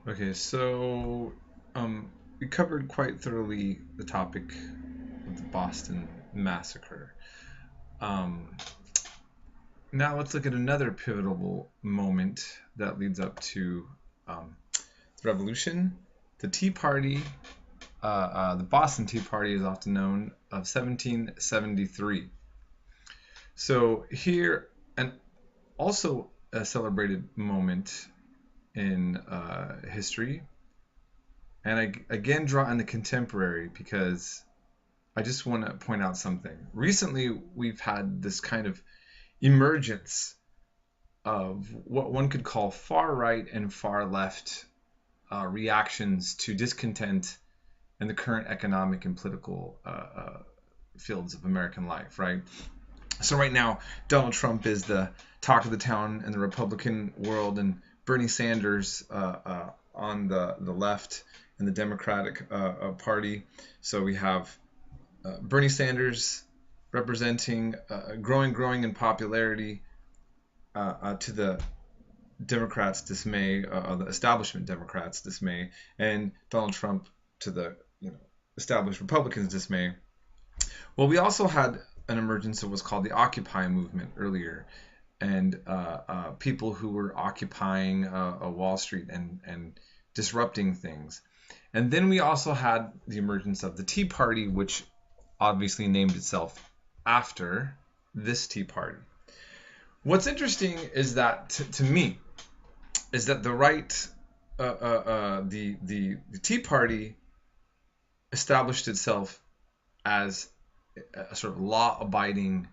Okay, so we covered quite thoroughly the topic of the Boston Massacre. Um, Now let's look at another pivotal moment that leads up to the Revolution, the Tea Party. The Boston Tea Party is often known of 1773. So here, and also a celebrated moment in history, and I again draw in the contemporary because I just want to point out something. Recently, we've had this kind of emergence of what one could call far right and far left reactions to discontent in the current economic and political fields of American life, right? So right now, Donald Trump is the talk of the town in the Republican world, and Bernie Sanders on the left in the Democratic Party. So we have Bernie Sanders representing growing in popularity to the Democrats' dismay, the establishment Democrats' dismay, and Donald Trump to the established Republicans' dismay. Well, we also had an emergence of what's called the Occupy movement earlier, and people who were occupying Wall Street and disrupting things. And then we also had the emergence of the Tea Party, which obviously named itself after this Tea Party. What's interesting is that, to me, is that the right, the Tea Party established itself as a sort of law-abiding,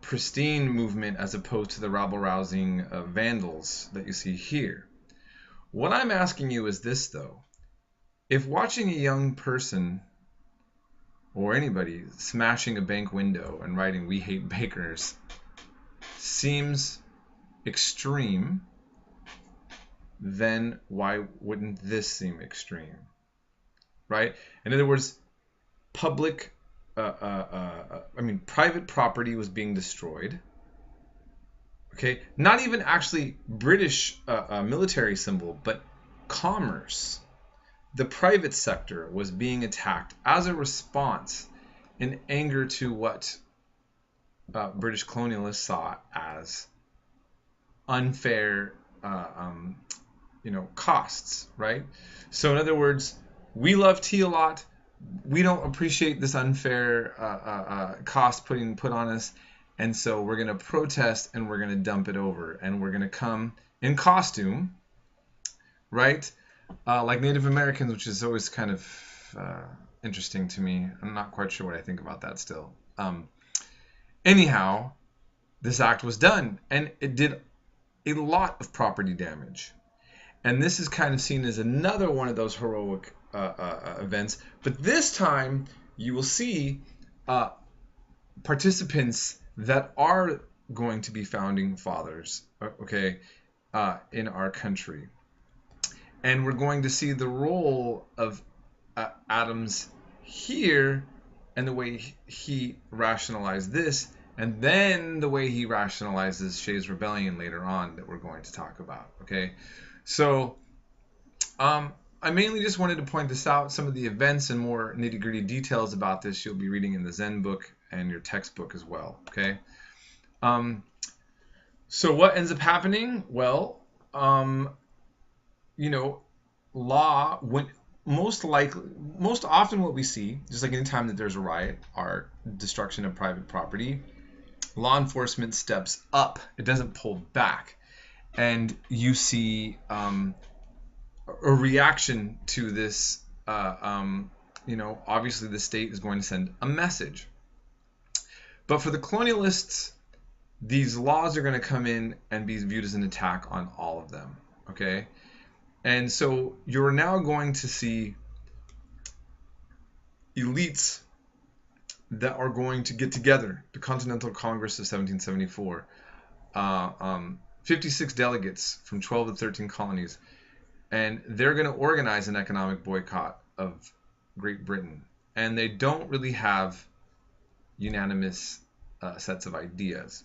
pristine movement as opposed to the rabble-rousing vandals that you see here. What I'm asking you is this, though. If watching a young person or anybody smashing a bank window and writing "We hate bakers" seems extreme, then why wouldn't this seem extreme? Right? In other words, private property was being destroyed. Okay, not even actually British military symbol, but commerce. The private sector was being attacked as a response in anger to what British colonialists saw as unfair, costs, right? So in other words, we love tea a lot. We don't appreciate this unfair cost put on us, and so we're going to protest and we're going to dump it over, and we're going to come in costume, right? Like Native Americans, which is always kind of interesting to me. I'm not quite sure what I think about that still. Anyhow, this act was done, and it did a lot of property damage. And this is kind of seen as another one of those heroic events. But this time, you will see participants that are going to be founding fathers, okay, in our country. And we're going to see the role of Adams here and the way he rationalized this, and then the way he rationalizes Shays' Rebellion later on that we're going to talk about, okay? So I mainly just wanted to point this out. Some of the events and more nitty-gritty details about this you'll be reading in the Zen book and your textbook as well, okay? So what ends up happening? Well, law, when most often what we see, just like any time that there's a riot, are destruction of private property. Law enforcement steps up. It doesn't pull back. And you see a reaction to this. Obviously the state is going to send a message. But for the colonialists, these laws are going to come in and be viewed as an attack on all of them. Okay? And so you're now going to see elites that are going to get together, the Continental Congress of 1774, 56 delegates from 12 to 13 colonies, and they're going to organize an economic boycott of Great Britain. And they don't really have unanimous sets of ideas.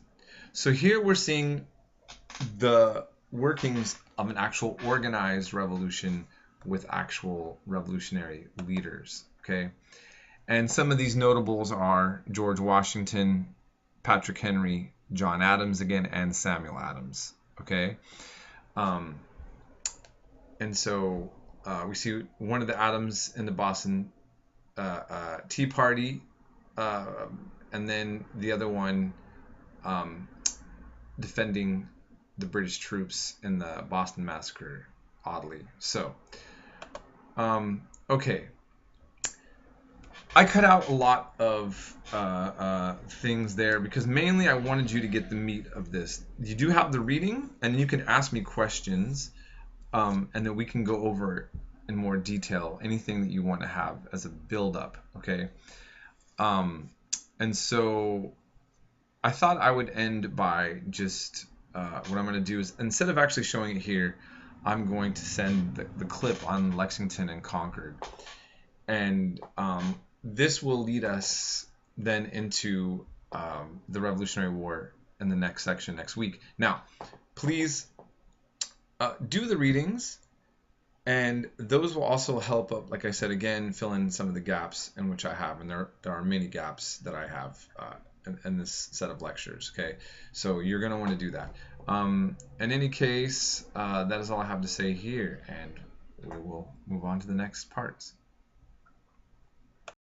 So here we're seeing the workings of an actual organized revolution with actual revolutionary leaders. Okay, and some of these notables are George Washington, Patrick Henry, John Adams again, and Samuel Adams. Okay, um, and so we see one of the Adams in the Boston Tea Party, and then the other one defending the British troops in the Boston Massacre, oddly. So, okay. I cut out a lot of things there because mainly I wanted you to get the meat of this. You do have the reading, and you can ask me questions, and then we can go over in more detail anything that you want to have as a build-up, okay? And so I thought I would end by just what I'm going to do is, instead of actually showing it here, I'm going to send the clip on Lexington and Concord. And this will lead us then into the Revolutionary War in the next section next week. Now, please do the readings, and those will also help, like I said, again, fill in some of the gaps in which I have, and there are many gaps that I have in this set of lectures. Okay, so you're going to want to do that. In any case, that is all I have to say here, and we will move on to the next parts.